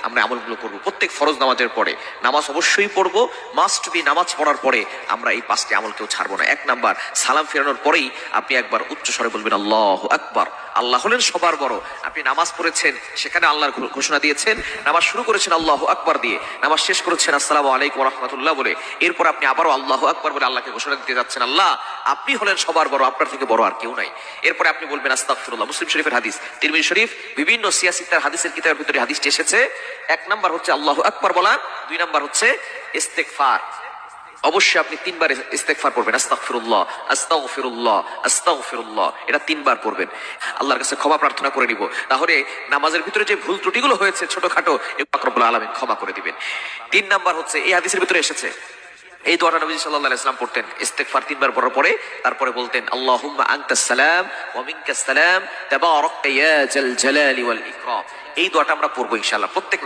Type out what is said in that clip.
আমরা আমলগুলো করব। প্রত্যেক ফরজ নামাজের পরে নামাজ অবশ্যই পড়বো, মাস্ট বি নামাজ পড়ার পরে আমরা এই 5টি আমল কেউ ছাড়বো না। 1 নাম্বার, সালাম ফেরানোর পরেই আপনি একবার উচ্চ স্বরে বলবেন আল্লাহু আকবার। আল্লাহ হলেন সবার বড়। আপনি নামাজ পড়েছেন, সেখানে আল্লাহর ঘোষণা দিয়েছেন, নামাজ শুরু করেছেন আল্লাহু আকবার দিয়ে, নামাজ শেষ করেছেন আসসালামু আলাইকুম ওয়া রাহমাতুল্লাহ বলে, এরপর আপনি আবারও আল্লাহু আকবার বলে আল্লাহকে ঘোষণা দিতে যাচ্ছেন আল্লাহ আপনি হলেন সবার বড়, আপনার থেকে বড় আর কেউ নাই। এরপরে আপনি বলবেন আস্তাগফিরুল্লাহ। মুসলিম শরীফের হাদিস, তিরমিজি শরীফ, বিভিন্ন সিয়াসিত্তার হাদিসের কিতাবের ভিতরে হাদিসটি এসেছে। 1 নাম্বার হচ্ছে আল্লাহু আকবার বলা, 2 নাম্বার হচ্ছে ইস্তেগফার। অবশ্যই আপনি 3 বার ইস্তেগফার পড়বেন, আস্তাগফিরুল্লাহ আস্তাগফিরুল্লাহ আস্তাগফিরুল্লাহ, এটা 3 বার পড়বেন। আল্লাহর কাছে ক্ষমা প্রার্থনা করে নিব, তাহলে নামাজের ভিতরে যে ভুল ত্রুটিগুলো হয়েছে ছোটখাটো, পাক রব্বুল আলামিন ক্ষমা করে দিবেন। 3 নাম্বার হচ্ছে এই হাদিসের ভিতরে এসেছে, এই দোয়াটা নবী সাল্লাল্লাহু আলাইহি ওয়াসাল্লাম পড়তেন। ইস্তেগফার 3 বার পড়ার পরে তারপরে বলতেন আল্লাহুম্মা আনতাস সালাম ওয়া মিনকাস সালাম তাবারাকতা ইয়া জাল জালালি ওয়াল ইকরাম। এই দোয়াটা আমরা পড়বো ইনশাআল্লাহ প্রত্যেক